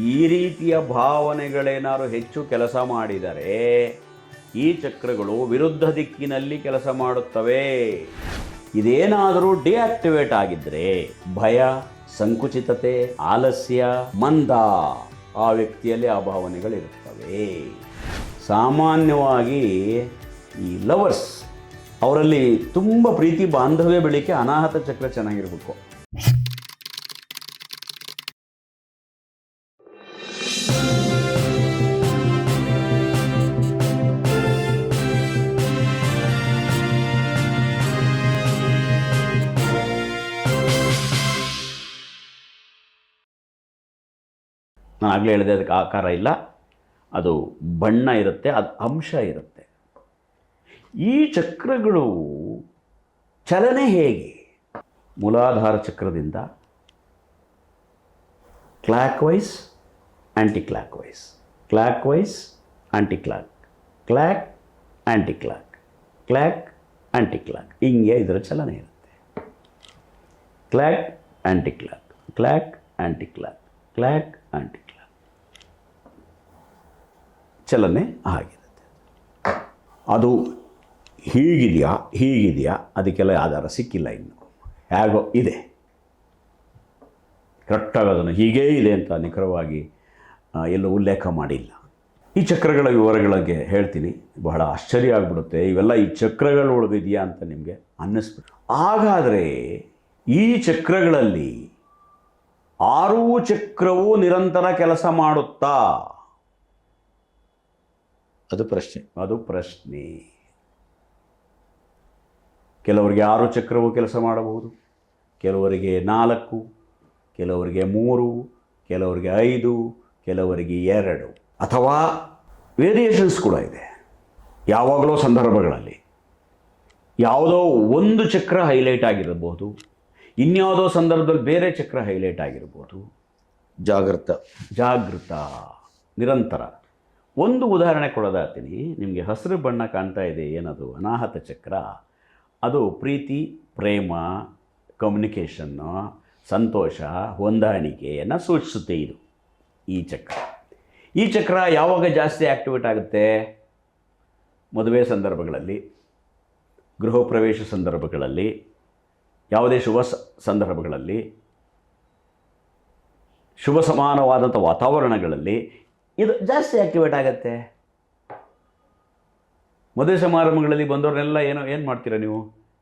ಈ ರೀತಿಯ ಭಾವನೆಗಳೇನಾದ್ರು ಹೆಚ್ಚು ಕೆಲಸ ಮಾಡಿದರೆ ಈ ಚಕ್ರಗಳು ವಿರುದ್ಧ ದಿಕ್ಕಿನಲ್ಲಿ ಕೆಲಸ ಮಾಡುತ್ತವೆ. ಇದೇನಾದರೂ ಡಿಆಕ್ಟಿವೇಟ್ ಆಗಿದ್ದರೆ ಭಯ, ಸಂಕುಚಿತತೆ, ಆಲಸ್ಯ, ಮಂದ ಆ ವ್ಯಕ್ತಿಯಲ್ಲಿ ಆ ಭಾವನೆಗಳಿರುತ್ತವೆ. ಸಾಮಾನ್ಯವಾಗಿ ಈ ಲವರ್ಸ್ ಅವರಲ್ಲಿ ತುಂಬ ಪ್ರೀತಿ ಬಾಂಧವ್ಯ ಬೆಳಿಕೆ ಅನಾಹತ ಚಕ್ರ ಚೆನ್ನಾಗಿರಬೇಕು. ನಾನು ಆಗಲೇ ಹೇಳಿದೆ, ಅದಕ್ಕೆ ಆಕಾರ ಇಲ್ಲ, ಅದು ಬಣ್ಣ ಇರುತ್ತೆ, ಅದು ಅಂಶ ಇರುತ್ತೆ. ಈ ಚಕ್ರಗಳು ಚಲನೆ ಹೇಗೆ? ಮೂಲಾಧಾರ ಚಕ್ರದಿಂದ clockwise, anti clockwise, clockwise, anti clock, clock, anti clock, clock, anti clock, ಹಿಂಗೆ ಇದರ ಚಲನೆ ಇರುತ್ತೆ. Clock, anti clock, clock, anti clock, clock, anti clock ಚಲನೆ ಆಗಿರುತ್ತೆ. ಅದು ಹೀಗಿದೆಯಾ ಅದಕ್ಕೆಲ್ಲ ಆಧಾರ ಸಿಕ್ಕಿಲ್ಲ, ಇನ್ನು ಹೇಗೋ ಇದೆ. ಕರೆಕ್ಟಾಗಿ ಅದನ್ನು ಹೀಗೇ ಇದೆ ಅಂತ ನಿಖರವಾಗಿ ಎಲ್ಲೂ ಉಲ್ಲೇಖ ಮಾಡಿಲ್ಲ. ಈ ಚಕ್ರಗಳ ವಿವರಗಳಿಗೆ ಹೇಳ್ತೀನಿ, ಬಹಳ ಆಶ್ಚರ್ಯ ಆಗಿಬಿಡುತ್ತೆ. ಇವೆಲ್ಲ ಈ ಚಕ್ರಗಳ ಒಳಗಿದೆಯಾ ಅಂತ ನಿಮಗೆ ಅನ್ನಿಸ್ಬಿಟ್ಟು. ಹಾಗಾದರೆ ಈ ಚಕ್ರಗಳಲ್ಲಿ 6 ಚಕ್ರವೂ ನಿರಂತರ ಕೆಲಸ ಮಾಡುತ್ತಾ? ಅದು ಪ್ರಶ್ನೆ. ಕೆಲವರಿಗೆ 6 ಚಕ್ರವೂ ಕೆಲಸ ಮಾಡಬಹುದು, ಕೆಲವರಿಗೆ 4, ಕೆಲವರಿಗೆ 3, ಕೆಲವರಿಗೆ 5, ಕೆಲವರಿಗೆ 2, ಅಥವಾ ವೇರಿಯೇಷನ್ಸ್ ಕೂಡ ಇದೆ. ಯಾವಾಗಲೋ ಸಂದರ್ಭಗಳಲ್ಲಿ ಯಾವುದೋ ಒಂದು ಚಕ್ರ ಹೈಲೈಟ್ ಆಗಿರಬಹುದು, ಇನ್ಯಾವುದೋ ಸಂದರ್ಭದಲ್ಲಿ ಬೇರೆ ಚಕ್ರ ಹೈಲೈಟ್ ಆಗಿರ್ಬೋದು. ಜಾಗೃತ ನಿರಂತರ. ಒಂದು ಉದಾಹರಣೆ ಕೊಡೋದಾಗ್ತೀನಿ ನಿಮಗೆ. ಹಸಿರು ಬಣ್ಣ ಕಾಣ್ತಾ ಇದೆ, ಏನದು? ಅನಾಹತ ಚಕ್ರ. ಅದು ಪ್ರೀತಿ, ಪ್ರೇಮ, ಕಮ್ಯುನಿಕೇಷನ್ನು, ಸಂತೋಷ, ಹೊಂದಾಣಿಕೆಯನ್ನು ಸೂಚಿಸುತ್ತೆ ಇದು ಈ ಚಕ್ರ. ಈ ಚಕ್ರ ಯಾವಾಗ ಜಾಸ್ತಿ ಆ್ಯಕ್ಟಿವೇಟ್ ಆಗುತ್ತೆ? ಮದುವೆ ಸಂದರ್ಭಗಳಲ್ಲಿ, ಗೃಹ ಪ್ರವೇಶ ಸಂದರ್ಭಗಳಲ್ಲಿ, ಯಾವುದೇ ಶುಭ ಸಂದರ್ಭಗಳಲ್ಲಿ, ಶುಭ ಸಮಾನವಾದಂಥ ವಾತಾವರಣಗಳಲ್ಲಿ ಇದು ಜಾಸ್ತಿ ಆ್ಯಕ್ಟಿವೇಟ್ ಆಗುತ್ತೆ. ಮದುವೆ ಸಮಾರಂಭಗಳಲ್ಲಿ ಬಂದವ್ರನ್ನೆಲ್ಲ ಏನು ಮಾಡ್ತೀರಾ ನೀವು?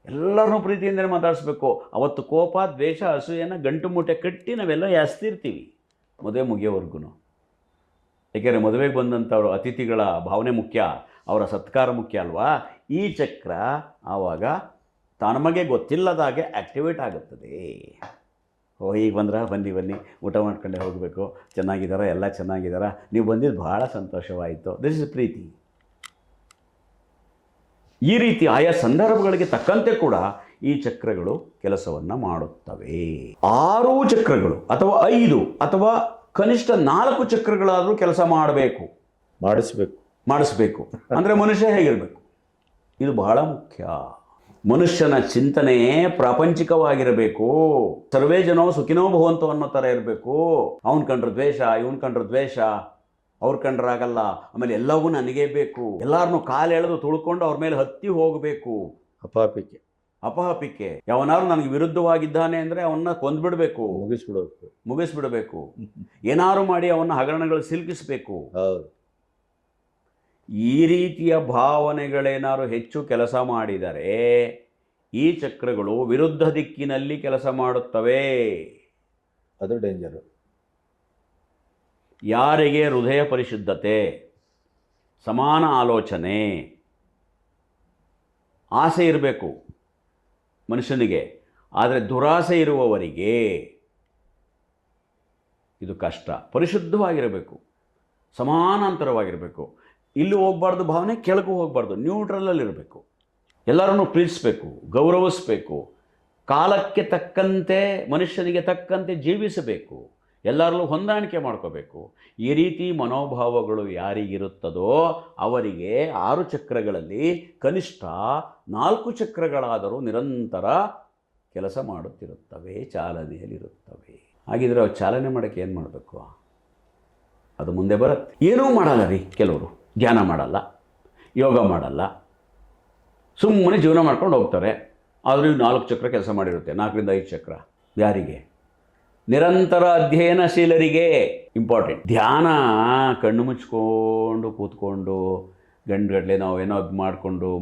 ಎಲ್ಲರನ್ನೂ ಪ್ರೀತಿಯಿಂದಲೇ ಮಾತಾಡಿಸ್ಬೇಕು. ಅವತ್ತು ಕೋಪ, ದ್ವೇಷ, ಅಸೂಯೆಯನ್ನು ಗಂಟು ಮೂಟೆ ಕಟ್ಟಿ ನಾವೆಲ್ಲ ಯಾಸ್ತಿರ್ತೀವಿ ಮದುವೆ ಮುಗಿಯೋವರೆಗೂ. ಏಕೆಂದರೆ ಮದುವೆಗೆ ಬಂದಂಥವ್ರು ಅತಿಥಿಗಳ ಭಾವನೆ ಮುಖ್ಯ, ಅವರ ಸತ್ಕಾರ ಮುಖ್ಯ ಅಲ್ವಾ? ಈ ಚಕ್ರ ಆವಾಗ ತನಮಗೆ ಗೊತ್ತಿಲ್ಲದಾಗೆ ಆ್ಯಕ್ಟಿವೇಟ್ ಆಗುತ್ತದೆ. ಈಗ ಬನ್ನಿ ಊಟ ಮಾಡ್ಕೊಂಡೆ ಹೋಗಬೇಕು, ಚೆನ್ನಾಗಿದ್ದಾರಾ, ಎಲ್ಲ ಚೆನ್ನಾಗಿದ್ದಾರಾ, ನೀವು ಬಂದಿದ್ದು ಭಾಳ ಸಂತೋಷವಾಯಿತು, ದಿಸ್ ಇಸ್ ಪ್ರೀತಿ. ಈ ರೀತಿ ಆಯಾ ಸಂದರ್ಭಗಳಿಗೆ ತಕ್ಕಂತೆ ಕೂಡ ಈ ಚಕ್ರಗಳು ಕೆಲಸವನ್ನು ಮಾಡುತ್ತವೆ. 6 ಚಕ್ರಗಳು ಅಥವಾ 5 ಅಥವಾ ಕನಿಷ್ಠ 4 ಚಕ್ರಗಳಾದರೂ ಕೆಲಸ ಮಾಡಿಸ್ಬೇಕು. ಅಂದರೆ ಮನುಷ್ಯ ಹೇಗಿರಬೇಕು? ಇದು ಬಹಳ ಮುಖ್ಯ. ಮನುಷ್ಯನ ಚಿಂತನೆ ಪ್ರಾಪಂಚಿಕವಾಗಿರಬೇಕು. ಸರ್ವೇ ಜನೋ ಸುಖಿನೋ ಭವಂತು ಅನ್ನೋ ಥರ ಇರಬೇಕು. ಅವನು ಕಂಡ್ರೆ ದ್ವೇಷ, ಇವನು ಕಂಡ್ರೆ ದ್ವೇಷ, ಅವ್ರು ಕಂಡ್ರಾಗಲ್ಲ, ಆಮೇಲೆ ಎಲ್ಲವೂ ನನಗೇ ಬೇಕು, ಎಲ್ಲರನ್ನೂ ಕಾಲೆಳೆದು ತುಳ್ಕೊಂಡು ಅವ್ರ ಮೇಲೆ ಹತ್ತಿ ಹೋಗಬೇಕು. ಅಪಹಪಿಕೆ. ಯಾವನಾರು ನನಗೆ ವಿರುದ್ಧವಾಗಿದ್ದಾನೆ ಅಂದರೆ ಅವನ್ನ ಕೊಂದ್ಬಿಡಬೇಕು, ಮುಗಿಸ್ಬಿಡಬೇಕು. ಏನಾರು ಮಾಡಿ ಅವನ್ನ ಹಗರಣಗಳು ಸಿಲುಕಿಸಬೇಕು. ಈ ರೀತಿಯ ಭಾವನೆಗಳೇನಾದ್ರು ಹೆಚ್ಚು ಕೆಲಸ ಮಾಡಿದರೆ ಈ ಚಕ್ರಗಳು ವಿರುದ್ಧ ದಿಕ್ಕಿನಲ್ಲಿ ಕೆಲಸ ಮಾಡುತ್ತವೆ. ಅದು ಡೇಂಜರು. ಯಾರಿಗೆ ಹೃದಯ ಪರಿಶುದ್ಧತೆ, ಸಮಾನ ಆಲೋಚನೆ, ಆಸೆ ಇರಬೇಕು ಮನುಷ್ಯನಿಗೆ, ಆದರೆ ದುರಾಸೆ ಇರುವವರಿಗೆ ಇದು ಕಷ್ಟ. ಪರಿಶುದ್ಧವಾಗಿರಬೇಕು, ಸಮಾನಾಂತರವಾಗಿರಬೇಕು. ಇಲ್ಲೂ ಹೋಗಬಾರ್ದು ಭಾವನೆ, ಕೆಳಗೂ ಹೋಗಬಾರ್ದು, ನ್ಯೂಟ್ರಲಲ್ಲಿರಬೇಕು. ಎಲ್ಲರನ್ನೂ ಪ್ರೀತಿಸಬೇಕು, ಗೌರವಿಸಬೇಕು, ಕಾಲಕ್ಕೆ ತಕ್ಕಂತೆ, ಮನುಷ್ಯನಿಗೆ ತಕ್ಕಂತೆ ಜೀವಿಸಬೇಕು, ಎಲ್ಲರಲ್ಲೂ ಹೊಂದಾಣಿಕೆ ಮಾಡ್ಕೋಬೇಕು. ಈ ರೀತಿ ಮನೋಭಾವಗಳು ಯಾರಿಗಿರುತ್ತದೋ ಅವರಿಗೆ 6 ಚಕ್ರಗಳಲ್ಲಿ ಕನಿಷ್ಠ 4 ಚಕ್ರಗಳಾದರೂ ನಿರಂತರ ಕೆಲಸ ಮಾಡುತ್ತಿರುತ್ತವೆ, ಚಾಲನೆಯಲ್ಲಿರುತ್ತವೆ. ಹಾಗಿದ್ರೆ ಅವು ಚಾಲನೆ ಮಾಡೋಕ್ಕೆ ಏನು ಮಾಡಬೇಕು? ಅದು ಮುಂದೆ ಬರುತ್ತೆ. ಏನೂ ಮಾಡಲ್ಲ ರೀ, ಕೆಲವರು ಧ್ಯಾನ ಮಾಡಲ್ಲ, ಯೋಗ ಮಾಡಲ್ಲ, ಸುಮ್ಮನೆ ಜೀವನ ಮಾಡ್ಕೊಂಡು ಹೋಗ್ತಾರೆ. ಆದರೂ ಇವು 4 ಚಕ್ರ ಕೆಲಸ ಮಾಡಿರುತ್ತೆ, 4ರಿಂದ 5 ಚಕ್ರ. ಯಾರಿಗೆ? ನಿರಂತರ ಅಧ್ಯಯನಶೀಲರಿಗೆ ಇಂಪಾರ್ಟೆಂಟ್. ಧ್ಯಾನ ಕಣ್ಣು ಮುಚ್ಕೊಂಡು ಕೂತ್ಕೊಂಡು ಗಂಟುಗಟ್ಟಲೆ ನಾವು ಏನೋ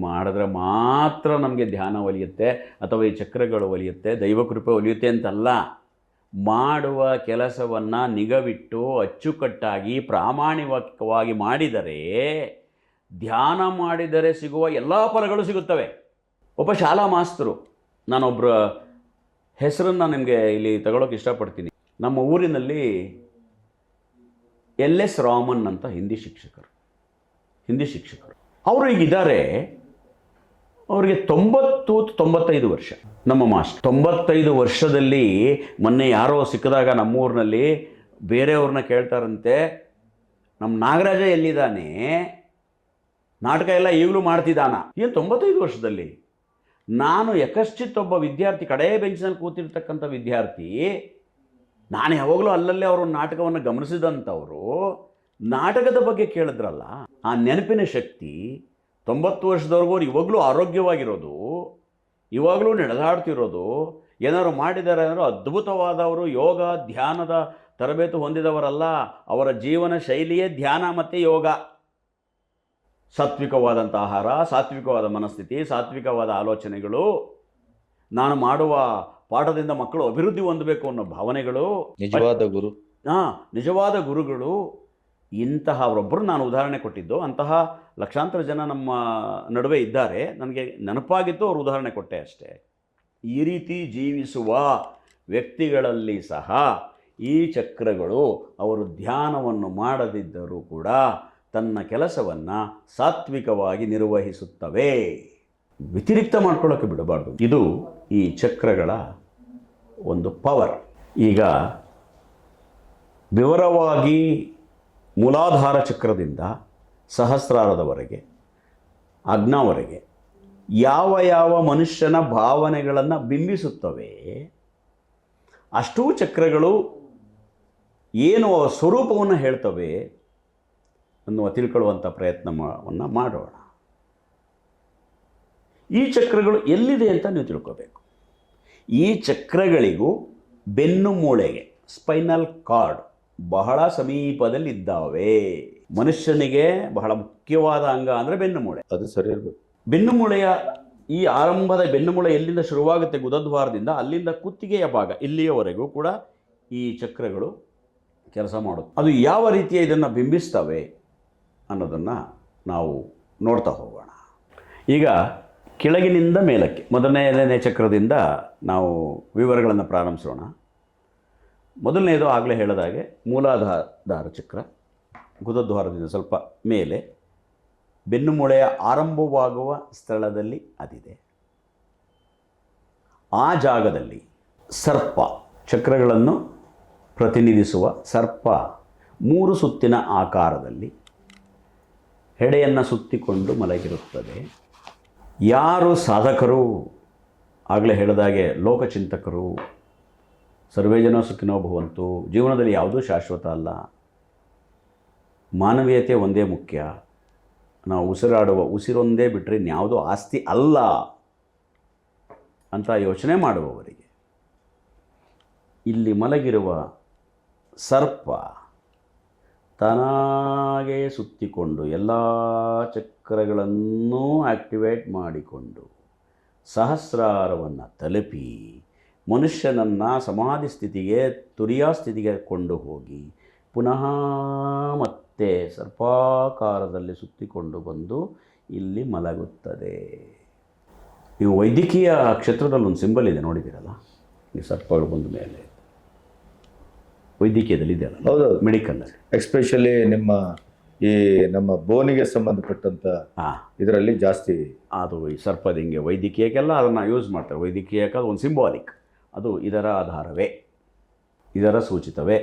ಮಾಡಿದ್ರೆ ಮಾತ್ರ ನಮಗೆ ಧ್ಯಾನ ಒಲಿಯುತ್ತೆ ಅಥವಾ ಈ ಚಕ್ರಗಳು ಒಲಿಯುತ್ತೆ, ದೈವಕೃಪೆ ಒಲಿಯುತ್ತೆ ಅಂತಲ್ಲ. ಮಾಡುವ ಕೆಲಸವನ್ನು ನಿಗವಿಟ್ಟು ಅಚ್ಚುಕಟ್ಟಾಗಿ ಪ್ರಾಮಾಣಿಕವಾಗಿ ಮಾಡಿದರೆ, ಧ್ಯಾನ ಮಾಡಿದರೆ ಸಿಗುವ ಎಲ್ಲ ಫಲಗಳು ಸಿಗುತ್ತವೆ. ಒಬ್ಬ ಶಾಲಾ ಮಾಸ್ತರು, ನಾನೊಬ್ಬರ ಹೆಸರನ್ನು ನಿಮಗೆ ಇಲ್ಲಿ ತಗೊಳ್ಳೋಕೆ ಇಷ್ಟಪಡ್ತೀನಿ. ನಮ್ಮ ಊರಿನಲ್ಲಿ LS ರಾಮನ್ ಅಂತ ಹಿಂದಿ ಶಿಕ್ಷಕರು. ಅವರು ಈಗಿದ್ದಾರೆ. ಅವರಿಗೆ 90-95 ವರ್ಷ. ನಮ್ಮ ಮಾಸ್ಟರ್ 95 ವರ್ಷದಲ್ಲಿ ಮೊನ್ನೆ ಯಾರೋ ಸಿಕ್ಕಿದಾಗ ನಮ್ಮೂರಿನಲ್ಲಿ ಬೇರೆಯವ್ರನ್ನ ಕೇಳ್ತಾರಂತೆ, ನಮ್ಮ ನಾಗರಾಜ ಎಲ್ಲಿದ್ದಾನೆ, ನಾಟಕ ಎಲ್ಲ ಈಗಲೂ ಮಾಡ್ತಿದ್ದಾನ? ಏನು 95 ವರ್ಷದಲ್ಲಿ? ನಾನು ಯಕಶ್ಚಿತ್ ಒಬ್ಬ ವಿದ್ಯಾರ್ಥಿ, ಕಡೇ ಬೆಂಚಿನಲ್ಲಿ ಕೂತಿರ್ತಕ್ಕಂಥ ವಿದ್ಯಾರ್ಥಿ, ನಾನು ಯಾವಾಗಲೂ ಅಲ್ಲಲ್ಲೇ ಅವರು ನಾಟಕವನ್ನು ಗಮನಿಸಿದಂಥವರು ನಾಟಕದ ಬಗ್ಗೆ ಕೇಳಿದ್ರಲ್ಲ, ಆ ನೆನಪಿನ ಶಕ್ತಿ 90 ವರ್ಷದವರೆಗೂ ಇವಾಗಲೂ ಆರೋಗ್ಯವಾಗಿರೋದು, ಇವಾಗಲೂ ನಡೆದಾಡ್ತಿರೋದು, ಏನಾದ್ರು ಮಾಡಿದ್ದಾರೆ ಅಂದರೆ ಅದ್ಭುತವಾದವರು, ಯೋಗ ಧ್ಯಾನದ ತರಬೇತು ಹೊಂದಿದವರಲ್ಲ. ಅವರ ಜೀವನ ಶೈಲಿಯೇ ಧ್ಯಾನ ಮತ್ತು ಯೋಗ. ಸಾತ್ವಿಕವಾದಂಥ ಆಹಾರ, ಸಾತ್ವಿಕವಾದ ಮನಸ್ಥಿತಿ, ಸಾತ್ವಿಕವಾದ ಆಲೋಚನೆಗಳು, ನಾನು ಮಾಡುವ ಪಾಠದಿಂದ ಮಕ್ಕಳು ಅಭಿವೃದ್ಧಿ ಹೊಂದಬೇಕು ಅನ್ನೋ ಭಾವನೆಗಳು, ನಿಜವಾದ ಗುರುಗಳು. ಇಂತಹವರೊಬ್ಬರು ನಾನು ಉದಾಹರಣೆ ಕೊಟ್ಟಿದ್ದು. ಅಂತಹ ಲಕ್ಷಾಂತರ ಜನ ನಮ್ಮ ನಡುವೆ ಇದ್ದಾರೆ. ನನಗೆ ನೆನಪಾಗಿತ್ತು, ಅವರು ಉದಾಹರಣೆ ಕೊಟ್ಟೆ ಅಷ್ಟೇ. ಈ ರೀತಿ ಜೀವಿಸುವ ವ್ಯಕ್ತಿಗಳಲ್ಲಿ ಸಹ ಈ ಚಕ್ರಗಳು ಅವರು ಧ್ಯಾನವನ್ನು ಮಾಡದಿದ್ದರೂ ಕೂಡ ತನ್ನ ಕೆಲಸವನ್ನು ಸಾತ್ವಿಕವಾಗಿ ನಿರ್ವಹಿಸುತ್ತವೆ. ವ್ಯತಿರಿಕ್ತ ಮಾಡ್ಕೊಳ್ಳೋಕ್ಕೆ ಬಿಡಬಾರ್ದು. ಇದು ಈ ಚಕ್ರಗಳ ಒಂದು ಪವರ್. ಈಗ ವಿವರವಾಗಿ ಮೂಲಾಧಾರ ಚಕ್ರದಿಂದ ಸಹಸ್ರಾರದವರೆಗೆ, ಆಜ್ಞಾವರೆಗೆ ಯಾವ ಯಾವ ಮನುಷ್ಯನ ಭಾವನೆಗಳನ್ನು ಬಿಂಬಿಸುತ್ತವೆ, ಅಷ್ಟೂ ಚಕ್ರಗಳು ಏನು ಸ್ವರೂಪವನ್ನು ಹೇಳ್ತವೆ ಅನ್ನುವ ತಿಳ್ಕೊಳ್ಳುವಂಥ ಪ್ರಯತ್ನವನ್ನು ಮಾಡೋಣ. ಈ ಚಕ್ರಗಳು ಎಲ್ಲಿದೆ ಅಂತ ನೀವು ತಿಳ್ಕೋಬೇಕು. ಈ ಚಕ್ರಗಳಿಗೂ ಬೆನ್ನು ಮೂಳೆಗೆ, ಸ್ಪೈನಲ್ ಕಾರ್ಡ್ ಬಹಳ ಸಮೀಪದಲ್ಲಿದ್ದಾವೆ. ಮನುಷ್ಯನಿಗೆ ಬಹಳ ಮುಖ್ಯವಾದ ಅಂಗ ಅಂದರೆ ಬೆನ್ನು ಮೂಳೆ. ಅದು ಸರಿ ಇರಬೇಕು. ಬೆನ್ನು ಮೂಳೆಯ ಈ ಆರಂಭದ ಬೆನ್ನು ಮೂಳೆ ಎಲ್ಲಿಂದ ಶುರುವಾಗುತ್ತೆ, ಗುದದ್ವಾರದಿಂದ, ಅಲ್ಲಿಂದ ಕುತ್ತಿಗೆಯ ಭಾಗ ಇಲ್ಲಿಯವರೆಗೂ ಕೂಡ ಈ ಚಕ್ರಗಳು ಕೆಲಸ ಮಾಡುತ್ತೆ. ಅದು ಯಾವ ರೀತಿಯ ಇದನ್ನು ಬಿಂಬಿಸ್ತವೆ ಅನ್ನೋದನ್ನು ನಾವು ನೋಡ್ತಾ ಹೋಗೋಣ. ಈಗ ಕೆಳಗಿನಿಂದ ಮೇಲಕ್ಕೆ ಮೊದಲನೇ ಚಕ್ರದಿಂದ ನಾವು ವಿವರಗಳನ್ನು ಪ್ರಾರಂಭಿಸೋಣ. ಮೊದಲನೇದು ಆಗಲೇ ಹೇಳಿದಾಗೆ ಮೂಲಾಧಾರ ಚಕ್ರ, ಗುದದ್ವಾರದಿಂದ ಸ್ವಲ್ಪ ಮೇಲೆ ಬೆನ್ನು ಮೂಳೆಯ ಆರಂಭವಾಗುವ ಸ್ಥಳದಲ್ಲಿ ಅದಿದೆ. ಆ ಜಾಗದಲ್ಲಿ ಸರ್ಪ, ಚಕ್ರಗಳನ್ನು ಪ್ರತಿನಿಧಿಸುವ ಸರ್ಪ 3 ಸುತ್ತಿನ ಆಕಾರದಲ್ಲಿ ಹೆಡೆಯನ್ನು ಸುತ್ತಿಕೊಂಡು ಮಲಗಿರುತ್ತದೆ. ಯಾರು ಸಾಧಕರು, ಆಗಲೇ ಹೇಳಿದಾಗೆ ಲೋಕಚಿಂತಕರು, ಸರ್ವೇ ಜನ ಸುಖಿನೋ ಭವಂತು, ಜೀವನದಲ್ಲಿ ಯಾವುದೂ ಶಾಶ್ವತ ಅಲ್ಲ, ಮಾನವೀಯತೆ ಒಂದೇ ಮುಖ್ಯ, ನಾವು ಉಸಿರಾಡುವ ಉಸಿರೊಂದೇ ಬಿಟ್ಟರೆ ಇನ್ಯಾವುದೂ ಆಸ್ತಿ ಅಲ್ಲ ಅಂತ ಯೋಚನೆ ಮಾಡುವವರಿಗೆ ಇಲ್ಲಿ ಮಲಗಿರುವ ಸರ್ಪ ತಾನಾಗೇ ಸುತ್ತಿಕೊಂಡು ಎಲ್ಲ ಚಕ್ರಗಳನ್ನೂ ಆಕ್ಟಿವೇಟ್ ಮಾಡಿಕೊಂಡು ಸಹಸ್ರಾರವನ್ನು ತಲುಪಿ ಮನುಷ್ಯನನ್ನು ಸಮಾಧಿ ಸ್ಥಿತಿಗೆ, ತುರಿಯಾ ಸ್ಥಿತಿಗೆ ಕೊಂಡು ಹೋಗಿ ಪುನಃ ಮತ್ತೆ ಸರ್ಪಾಕಾರದಲ್ಲಿ ಸುತ್ತಿಕೊಂಡು ಬಂದು ಇಲ್ಲಿ ಮಲಗುತ್ತದೆ. ನೀವು ವೈದ್ಯಕೀಯ ಕ್ಷೇತ್ರದಲ್ಲಿ ಒಂದು ಸಿಂಬಲ್ ಇದೆ, ನೋಡಿದ್ದೀರಲ್ಲ, ಈ ಸರ್ಪಗಳು ಬಂದ ಮೇಲೆ ವೈದ್ಯಕೀಯದಲ್ಲಿ ಇದೆಯಲ್ಲ. ಹೌದು, ಮೆಡಿಕಲ್ ಎಕ್ಸ್ಪೆಷಲಿ ನಮ್ಮ ಬೋನಿಗೆ ಸಂಬಂಧಪಟ್ಟಂಥ ಇದರಲ್ಲಿ ಜಾಸ್ತಿ ಅದು ಈ ಸರ್ಪದ ಹಿಂಗೆ ವೈದ್ಯಕೀಯಕ್ಕೆಲ್ಲ ಅದನ್ನು ಯೂಸ್ ಮಾಡ್ತಾರೆ. ವೈದ್ಯಕೀಯಕ್ಕೆ ಒಂದು ಸಿಂಬಾಲಿಕ್, ಅದು ಇದರ ಆಧಾರವೇ, ಇದರ ಸೂಚಿತವೇ,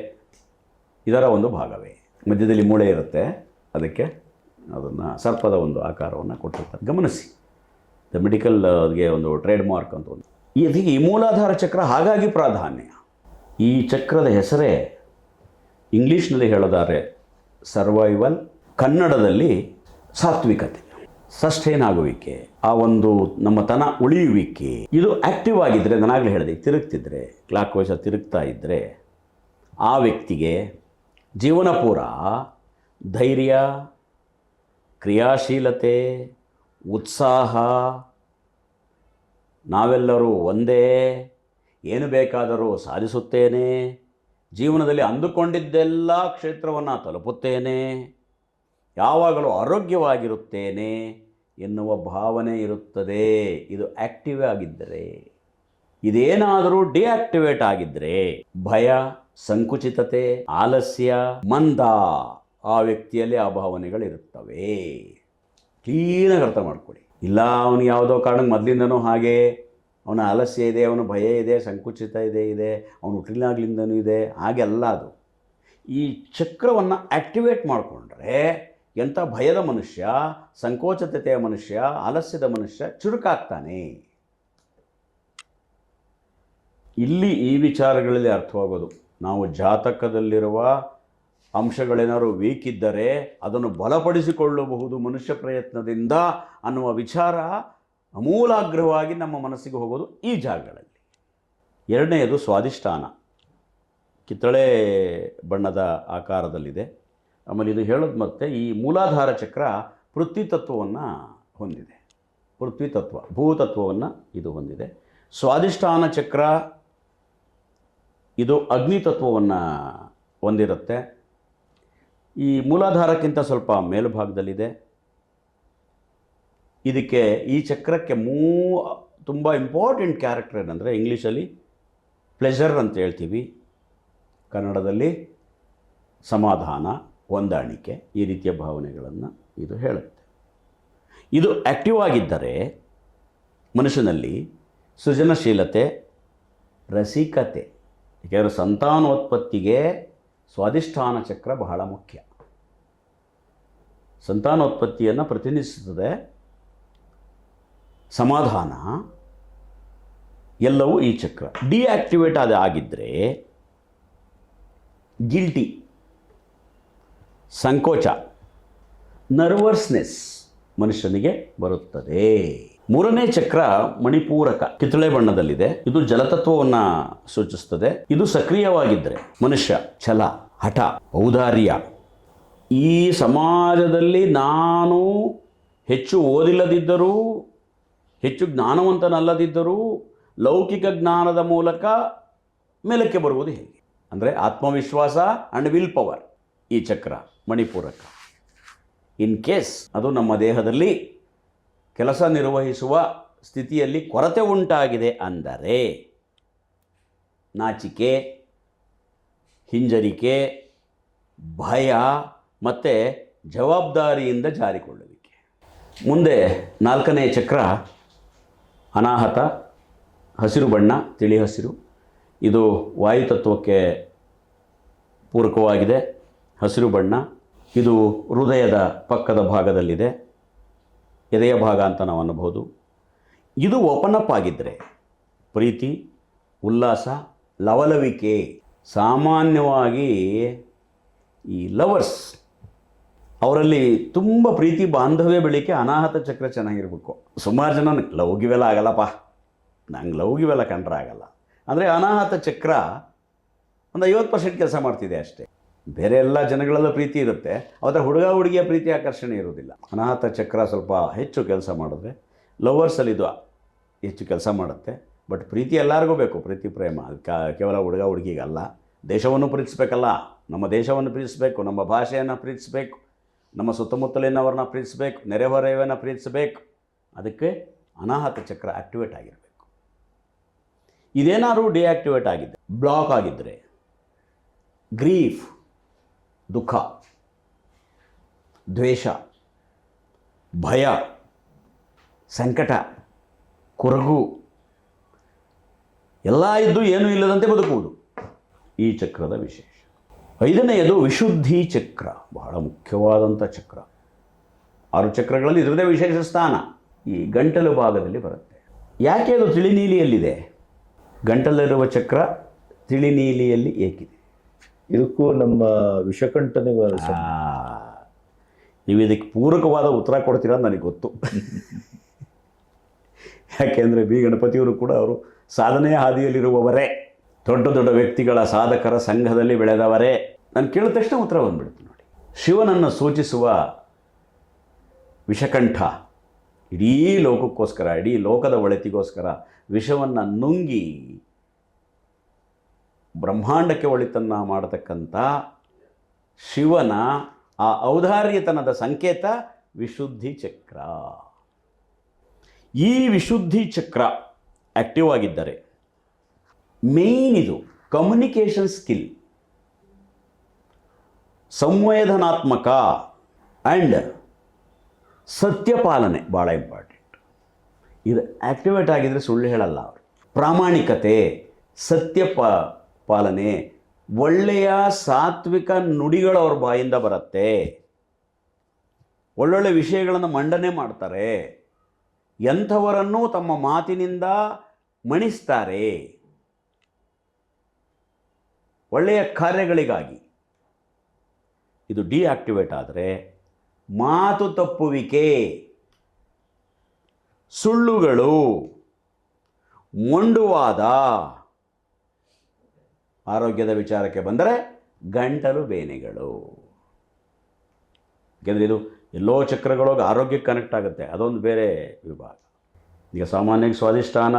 ಇದರ ಒಂದು ಭಾಗವೇ. ಮಧ್ಯದಲ್ಲಿ ಮೂಳೆ ಇರುತ್ತೆ, ಅದಕ್ಕೆ ಅದನ್ನು ಸರ್ಪದ ಒಂದು ಆಕಾರವನ್ನು ಕೊಟ್ಟಿರ್ತಾರೆ. ಗಮನಿಸಿ, ದ ಮೆಡಿಕಲ್ಗೆ ಒಂದು ಟ್ರೇಡ್ ಮಾರ್ಕ್ ಅಂತ ಒಂದು. ಈ ಮೂಲಾಧಾರ ಚಕ್ರ ಹಾಗಾಗಿ ಪ್ರಾಧಾನ್ಯ. ಈ ಚಕ್ರದ ಹೆಸರೇ ಇಂಗ್ಲೀಷ್ನಲ್ಲಿ ಹೇಳೋದಾದ್ರೆ ಸರ್ವೈವಲ್, ಕನ್ನಡದಲ್ಲಿ ಸಾತ್ವಿಕತೆ, ಸಸ್ಟೈನ್ ಆಗುವಿಕೆ, ಆ ಒಂದು ನಮ್ಮ ತನ ಉಳಿಯುವಿಕೆ. ಇದು ಆ್ಯಕ್ಟಿವ್ ಆಗಿದ್ದರೆ, ನಾನಾಗಲೇ ಹೇಳಿದೆ, ತಿರುಗ್ತಿದ್ರೆ, ಕ್ಲಾಕ್ ವೈಸ್ ತಿರುಗ್ತಾ ಇದ್ದರೆ ಆ ವ್ಯಕ್ತಿಗೆ ಜೀವನ ಪೂರ ಧೈರ್ಯ, ಕ್ರಿಯಾಶೀಲತೆ, ಉತ್ಸಾಹ, ನಾವೆಲ್ಲರೂ ಒಂದೇ, ಏನು ಬೇಕಾದರೂ ಸಾಧಿಸುತ್ತೇನೆ, ಜೀವನದಲ್ಲಿ ಅಂದುಕೊಂಡಿದ್ದೆಲ್ಲ ಕ್ಷೇತ್ರವನ್ನು ತಲುಪುತ್ತೇನೆ, ಯಾವಾಗಲೂ ಆರೋಗ್ಯವಾಗಿರುತ್ತೇನೆ ಎನ್ನುವ ಭಾವನೆ ಇರುತ್ತದೆ. ಇದು ಆ್ಯಕ್ಟಿವ್ ಆಗಿದ್ದರೆ. ಇದೇನಾದರೂ ಡಿಆಕ್ಟಿವೇಟ್ ಆಗಿದ್ದರೆ ಭಯ, ಸಂಕುಚಿತತೆ, ಆಲಸ್ಯ, ಮಂದ, ಆ ವ್ಯಕ್ತಿಯಲ್ಲಿ ಆ ಭಾವನೆಗಳಿರುತ್ತವೆ. ಕ್ಲೀನಾಗಿ ಅರ್ಥ ಮಾಡ್ಕೊಳ್ಳಿ. ಇಲ್ಲ ಅವನು ಯಾವುದೋ ಕಾರಣಕ್ಕೆ ಮೊದಲಿಂದನೂ ಹಾಗೆ, ಅವನ ಆಲಸ್ಯ ಇದೆ, ಅವನ ಭಯ ಇದೆ, ಸಂಕುಚಿತ ಇದೆ, ಅವನು ಹುಟ್ಟಿನಾಗ್ಲಿಂದನೂ ಇದೆ, ಹಾಗೆಲ್ಲ ಅದು. ಈ ಚಕ್ರವನ್ನು ಆ್ಯಕ್ಟಿವೇಟ್ ಮಾಡಿಕೊಂಡ್ರೆ ಎಂಥ ಭಯದ ಮನುಷ್ಯ, ಸಂಕೋಚತೆಯ ಮನುಷ್ಯ, ಆಲಸ್ಯದ ಮನುಷ್ಯ ಚುರುಕಾಗ್ತಾನೆ. ಇಲ್ಲಿ ಈ ವಿಚಾರಗಳಲ್ಲಿ ಅರ್ಥವಾಗೋದು, ನಾವು ಜಾತಕದಲ್ಲಿರುವ ಅಂಶಗಳೇನಾದ್ರು ವೀಕ್ ಇದ್ದರೆ ಅದನ್ನು ಬಲಪಡಿಸಿಕೊಳ್ಳಬಹುದು ಮನುಷ್ಯ ಪ್ರಯತ್ನದಿಂದ ಅನ್ನುವ ವಿಚಾರ ಅಮೂಲಾಗ್ರವಾಗಿ ನಮ್ಮ ಮನಸ್ಸಿಗೆ ಹೋಗೋದು ಈ ಜಾಗಗಳಲ್ಲಿ. ಎರಡನೆಯದು ಸ್ವಾಧಿಷ್ಠಾನ, ಕಿತ್ತಳೆ ಬಣ್ಣದ ಆಕಾರದಲ್ಲಿದೆ. ಆಮೇಲೆ ಇದು ಹೇಳೋದು ಮತ್ತೆ ಈ ಮೂಲಾಧಾರ ಚಕ್ರ ಪೃಥ್ವಿ ತತ್ವವನ್ನು ಹೊಂದಿದೆ. ಪೃಥ್ವಿ ತತ್ವ, ಭೂತತ್ವವನ್ನು ಇದು ಹೊಂದಿದೆ. ಸ್ವಾಧಿಷ್ಠಾನ ಚಕ್ರ ಇದು ಅಗ್ನಿ ತತ್ವವನ್ನು ಹೊಂದಿರುತ್ತೆ. ಈ ಮೂಲಾಧಾರಕ್ಕಿಂತ ಸ್ವಲ್ಪ ಮೇಲ್ಭಾಗದಲ್ಲಿದೆ. ಇದಕ್ಕೆ, ಈ ಚಕ್ರಕ್ಕೆ ತುಂಬ ಇಂಪಾರ್ಟೆಂಟ್ ಕ್ಯಾರೆಕ್ಟರ್ ಏನಂದರೆ, ಇಂಗ್ಲೀಷಲ್ಲಿ ಪ್ಲೆಜರ್ ಅಂತ ಹೇಳ್ತೀವಿ, ಕನ್ನಡದಲ್ಲಿ ಸಮಾಧಾನ, ಹೊಂದಾಣಿಕೆ, ಈ ರೀತಿಯ ಭಾವನೆಗಳನ್ನು ಇದು ಹೇಳುತ್ತೆ. ಇದು ಆ್ಯಕ್ಟಿವ್ ಆಗಿದ್ದರೆ ಮನುಷ್ಯನಲ್ಲಿ ಸೃಜನಶೀಲತೆ, ರಸಿಕತೆ, ಏಕೆಂದರೆ ಸಂತಾನೋತ್ಪತ್ತಿಗೆ ಸ್ವಾಧಿಷ್ಠಾನ ಚಕ್ರ ಬಹಳ ಮುಖ್ಯ. ಸಂತಾನೋತ್ಪತ್ತಿಯನ್ನು ಪ್ರತಿನಿಧಿಸುತ್ತದೆ. ಸಮಾಧಾನ ಎಲ್ಲವೂ ಈ ಚಕ್ರ. ಡಿಆಕ್ಟಿವೇಟ್ ಆಗಿದ್ದರೆ ಗಿಲ್ಟಿ, ಸಂಕೋಚ, ನರ್ವಸ್ನೆಸ್ ಮನುಷ್ಯನಿಗೆ ಬರುತ್ತದೆ. ಮೂರನೇ ಚಕ್ರ ಮಣಿಪೂರಕ, ಕಿತ್ತಳೆ ಬಣ್ಣದಲ್ಲಿದೆ. ಇದು ಜಲತತ್ವವನ್ನು ಸೂಚಿಸುತ್ತದೆ. ಇದು ಸಕ್ರಿಯವಾಗಿದ್ದರೆ ಮನುಷ್ಯ ಛಲ, ಹಠ, ಔದಾರ್ಯ, ಈ ಸಮಾಜದಲ್ಲಿ ನಾನು ಹೆಚ್ಚು ಓದಿಲ್ಲದಿದ್ದರೂ, ಹೆಚ್ಚು ಜ್ಞಾನವಂತನಲ್ಲದಿದ್ದರೂ ಲೌಕಿಕ ಜ್ಞಾನದ ಮೂಲಕ ಮೇಲಕ್ಕೆ ಬರುವುದು ಹೇಗೆ ಅಂದರೆ ಆತ್ಮವಿಶ್ವಾಸ ಆ್ಯಂಡ್ ವಿಲ್ ಪವರ್. ಈ ಚಕ್ರ ಮಣಿಪೂರಕ. ಇನ್ ಕೇಸ್ ಅದು ನಮ್ಮ ದೇಹದಲ್ಲಿ ಕೆಲಸ ನಿರ್ವಹಿಸುವ ಸ್ಥಿತಿಯಲ್ಲಿ ಕೊರತೆ ಉಂಟಾಗಿದೆ ಅಂದರೆ ನಾಚಿಕೆ, ಹಿಂಜರಿಕೆ, ಭಯ ಮತ್ತು ಜವಾಬ್ದಾರಿಯಿಂದ ಜಾರಿಕೊಳ್ಳುವಿಕೆ. ಮುಂದೆ ನಾಲ್ಕನೇ ಚಕ್ರ ಅನಾಹತ, ಹಸಿರು ಬಣ್ಣ, ತಿಳಿ ಹಸಿರು. ಇದು ವಾಯುತತ್ವಕ್ಕೆ ಪೂರಕವಾಗಿದೆ. ಹಸಿರು ಬಣ್ಣ ಇದು ಹೃದಯದ ಪಕ್ಕದ ಭಾಗದಲ್ಲಿದೆ, ಎದೆಯ ಭಾಗ ಅಂತ ನಾವು ಅನ್ನಬಹುದು. ಇದು ಓಪನ್ ಅಪ್ ಆಗಿದ್ದರೆ ಪ್ರೀತಿ, ಉಲ್ಲಾಸ, ಲವಲವಿಕೆ. ಸಾಮಾನ್ಯವಾಗಿ ಈ ಲವರ್ಸ್ ಅವರಲ್ಲಿ ತುಂಬ ಪ್ರೀತಿ ಬಾಂಧವ್ಯ ಬೆಳಿಕೆ ಅನಾಹತ ಚಕ್ರ ಚೆನ್ನಾಗಿರ್ಬೇಕು. ಸುಮಾರು ಜನ ಲವ್ಗಿವೆಲ್ಲ ಆಗಲ್ಲಪ್ಪ, ನಂಗೆ ಲವ್ಗಿವೆಲ್ಲ ಕಂಡ್ರೆ ಆಗಲ್ಲ ಅಂದರೆ ಅನಾಹತ ಚಕ್ರ ಒಂದು 50% ಕೆಲಸ ಮಾಡ್ತಿದೆ ಅಷ್ಟೇ. ಬೇರೆ ಎಲ್ಲ ಜನಗಳೆಲ್ಲ ಪ್ರೀತಿ ಇರುತ್ತೆ, ಅವರ ಹುಡುಗ ಹುಡುಗಿಯ ಪ್ರೀತಿ ಆಕರ್ಷಣೆ ಇರೋದಿಲ್ಲ. ಅನಾಹತ ಚಕ್ರ ಸ್ವಲ್ಪ ಹೆಚ್ಚು ಕೆಲಸ ಮಾಡಿದ್ರೆ ಲವರ್ಸಲ್ಲಿ ಇದು ಹೆಚ್ಚು ಕೆಲಸ ಮಾಡುತ್ತೆ. ಬಟ್ ಪ್ರೀತಿ ಎಲ್ಲರಿಗೂ ಬೇಕು, ಪ್ರೀತಿ ಪ್ರೇಮ ಕೇವಲ ಹುಡುಗ ಹುಡುಗಿಗಲ್ಲ. ದೇಶವನ್ನು ಪ್ರೀತಿಸಬೇಕಲ್ಲ, ನಮ್ಮ ದೇಶವನ್ನು ಪ್ರೀತಿಸಬೇಕು, ನಮ್ಮ ಭಾಷೆಯನ್ನು ಪ್ರೀತಿಸಬೇಕು, ನಮ್ಮ ಸುತ್ತಮುತ್ತಲಿನವ್ರನ್ನ ಪ್ರೀತಿಸಬೇಕು, ನೆರೆಹೊರೆಯನ್ನು ಪ್ರೀತಿಸಬೇಕು. ಅದಕ್ಕೆ ಅನಾಹತ ಚಕ್ರ ಆ್ಯಕ್ಟಿವೇಟ್ ಆಗಿರಬೇಕು. ಇದೇನಾದರೂ ಡಿಆಕ್ಟಿವೇಟ್ ಆಗಿದ್ದರೆ, ಬ್ಲಾಕ್ ಆಗಿದ್ದರೆ ಗ್ರೀಫ್, ದುಃಖ, ದ್ವೇಷ, ಭಯ, ಸಂಕಟ, ಕೊರಗು ಎಲ್ಲ ಇದ್ದು ಏನೂ ಇಲ್ಲದಂತೆ ಬದುಕುವುದು ಈ ಚಕ್ರದ ವಿಶೇಷ. ಐದನೆಯದು ವಿಶುದ್ಧಿ ಚಕ್ರ, ಬಹಳ ಮುಖ್ಯವಾದಂಥ ಚಕ್ರ. 6 ಚಕ್ರಗಳಲ್ಲಿ ಇದರದೇ ವಿಶೇಷ ಸ್ಥಾನ. ಈ ಗಂಟಲು ಭಾಗದಲ್ಲಿ ಬರುತ್ತೆ. ಯಾಕೆ ಅದು ತಿಳಿನೀಲಿಯಲ್ಲಿದೆ? ಗಂಟಲಿರುವ ಚಕ್ರ ತಿಳಿನೀಲಿಯಲ್ಲಿ ಏಕಿದೆ? ಇದಕ್ಕೂ ನಮ್ಮ ವಿಷಕಂಠನಿಗೂ ನೀವು ಇದಕ್ಕೆ ಪೂರಕವಾದ ಉತ್ತರ ಕೊಡ್ತೀರ ಅಂತ ನನಗೆ ಗೊತ್ತು. ಯಾಕೆಂದರೆ ಬಿ ಗಣಪತಿಯವರು ಕೂಡ ಅವರು ಸಾಧನೆಯ ಹಾದಿಯಲ್ಲಿರುವವರೇ, ದೊಡ್ಡ ದೊಡ್ಡ ವ್ಯಕ್ತಿಗಳ ಸಾಧಕರ ಸಂಘದಲ್ಲಿ ಬೆಳೆದವರೇ. ನಾನು ಕೇಳಿದ ತಕ್ಷಣ ಉತ್ತರ ಬಂದ್ಬಿಡ್ತು ನೋಡಿ. ಶಿವನನ್ನು ಸೂಚಿಸುವ ವಿಷಕಂಠ ಇಡೀ ಲೋಕಕ್ಕೋಸ್ಕರ, ಇಡೀ ಲೋಕದ ಒಳಿತಿಗೋಸ್ಕರ ವಿಷವನ್ನು ನುಂಗಿ ಬ್ರಹ್ಮಾಂಡಕ್ಕೆ ಒಳಿತನ್ನು ಮಾಡತಕ್ಕಂಥ ಶಿವನ ಆ ಔದಾರ್ಯತನದ ಸಂಕೇತ ವಿಶುದ್ಧಿ ಚಕ್ರ. ಈ ವಿಶುದ್ಧಿ ಚಕ್ರ ಆ್ಯಕ್ಟಿವ್ ಆಗಿದ್ದರೆ ಮೇಯ್ನ್ ಇದು ಕಮ್ಯುನಿಕೇಷನ್ ಸ್ಕಿಲ್, ಸಂವೇದನಾತ್ಮಕ ಆ್ಯಂಡ್ ಸತ್ಯಪಾಲನೆ ಭಾಳ ಇಂಪಾರ್ಟೆಂಟ್. ಇದು ಆ್ಯಕ್ಟಿವೇಟ್ ಆಗಿದ್ದರೆ ಸುಳ್ಳು ಹೇಳಲ್ಲ ಅವರು. ಪ್ರಾಮಾಣಿಕತೆ, ಪಾಲನೆ, ಒಳ್ಳೆಯ ಸಾತ್ವಿಕ ನುಡಿಗಳು ಅವ್ರ ಬಾಯಿಂದ ಬರುತ್ತೆ, ಒಳ್ಳೊಳ್ಳೆ ವಿಷಯಗಳನ್ನು ಮಂಡನೆ ಮಾಡ್ತಾರೆ, ಎಂಥವರನ್ನೂ ತಮ್ಮ ಮಾತಿನಿಂದ ಮಣಿಸ್ತಾರೆ, ಒಳ್ಳೆಯ ಕಾರ್ಯಗಳಿಗಾಗಿ. ಇದು ಡಿಆಕ್ಟಿವೇಟ್ ಆದರೆ ಮಾತು ತಪ್ಪುವಿಕೆ, ಸುಳ್ಳುಗಳು, ಮೊಂಡುವಾದ, ಆರೋಗ್ಯದ ವಿಚಾರಕ್ಕೆ ಬಂದರೆ ಗಂಟಲು ಬೇನೆಗಳು. ಯಾಕೆಂದರೆ ಇದು ಎಲ್ಲೋ ಚಕ್ರಗಳೋಗಿ ಆರೋಗ್ಯಕ್ಕೆ ಕನೆಕ್ಟ್ ಆಗುತ್ತೆ, ಅದೊಂದು ಬೇರೆ ವಿಭಾಗ. ಈಗ ಸಾಮಾನ್ಯವಾಗಿ ಸ್ವಾಧಿಷ್ಠಾನ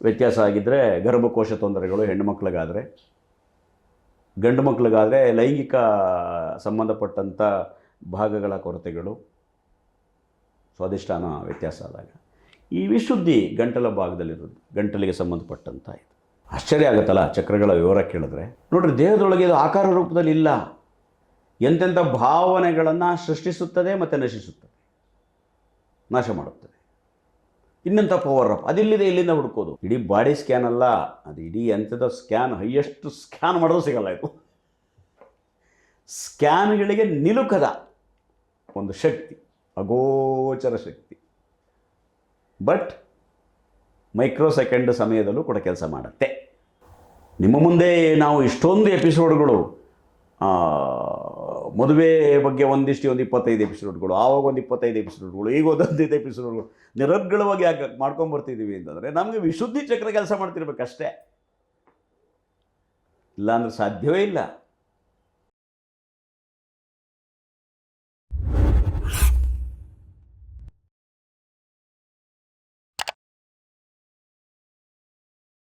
ವ್ಯತ್ಯಾಸ ಆಗಿದ್ದರೆ ಗರ್ಭಕೋಶ ತೊಂದರೆಗಳು ಹೆಣ್ಣು ಮಕ್ಕಳಿಗಾದರೆ, ಗಂಡು ಮಕ್ಕಳಿಗಾದರೆ ಲೈಂಗಿಕ ಸಂಬಂಧಪಟ್ಟಂಥ ಭಾಗಗಳ ಕೊರತೆಗಳು, ಸ್ವಾಧಿಷ್ಠಾನ ವ್ಯತ್ಯಾಸ ಆದಾಗ ಈ ವಿಶುದ್ಧಿ ಗಂಟಲ ಭಾಗದಲ್ಲಿರೋದು, ಗಂಟಲಿಗೆ ಸಂಬಂಧಪಟ್ಟಂಥ ಇದು. ಆಶ್ಚರ್ಯ ಆಗುತ್ತಲ್ಲ ಚಕ್ರಗಳ ವಿವರ ಕೇಳಿದ್ರೆ. ನೋಡ್ರಿ, ದೇಹದೊಳಗೆ ಇದು ಆಕಾರ ರೂಪದಲ್ಲಿ ಇಲ್ಲ, ಎಂತೆಂಥ ಭಾವನೆಗಳನ್ನು ಸೃಷ್ಟಿಸುತ್ತದೆ ಮತ್ತು ನಶಿಸುತ್ತದೆ, ನಾಶ ಮಾಡುತ್ತದೆ. ಇನ್ನೆಂಥ ಪವರ್ ಅಪ್ ಅದಿಲ್ಲಿದೆ, ಇಲ್ಲಿಂದ ಹುಡುಕೋದು. ಇಡೀ ಬಾಡಿ ಸ್ಕ್ಯಾನ್ ಅಲ್ಲ, ಅದು ಇಡೀ ಎಂಥದ ಸ್ಕ್ಯಾನ್, ಹೈಯೆಸ್ಟ್ ಸ್ಕ್ಯಾನ್ ಮಾಡೋದು ಸಿಗಲ್ಲ ಇದು. ಸ್ಕ್ಯಾನ್ಗಳಿಗೆ ನಿಲುಕದ ಒಂದು ಶಕ್ತಿ, ಅಗೋಚರ ಶಕ್ತಿ, ಬಟ್ ಮೈಕ್ರೋ ಸೆಕೆಂಡ್ ಸಮಯದಲ್ಲೂ ಕೂಡ ಕೆಲಸ ಮಾಡುತ್ತೆ. ನಿಮ್ಮ ಮುಂದೆ ನಾವು ಇಷ್ಟೊಂದು ಎಪಿಸೋಡ್ಗಳು, ಮದುವೆ ಬಗ್ಗೆ ಒಂದು 25 ಎಪಿಸೋಡ್ಗಳು, ಆವಾಗ ಒಂದು 25 ಎಪಿಸೋಡ್ಗಳು, ಈಗ ಒಂದು 15 ಎಪಿಸೋಡ್ಗಳು ನಿರರ್ಗಳವಾಗಿ ಯಾಕೆ ಮಾಡ್ಕೊಂಬರ್ತಿದ್ದೀವಿ ಅಂತಂದರೆ ನಮಗೆ ವಿಶುದ್ಧಿ ಚಕ್ರ ಕೆಲಸ ಮಾಡ್ತಿರ್ಬೇಕಷ್ಟೇ, ಇಲ್ಲಾಂದ್ರೆ ಸಾಧ್ಯವೇ ಇಲ್ಲ.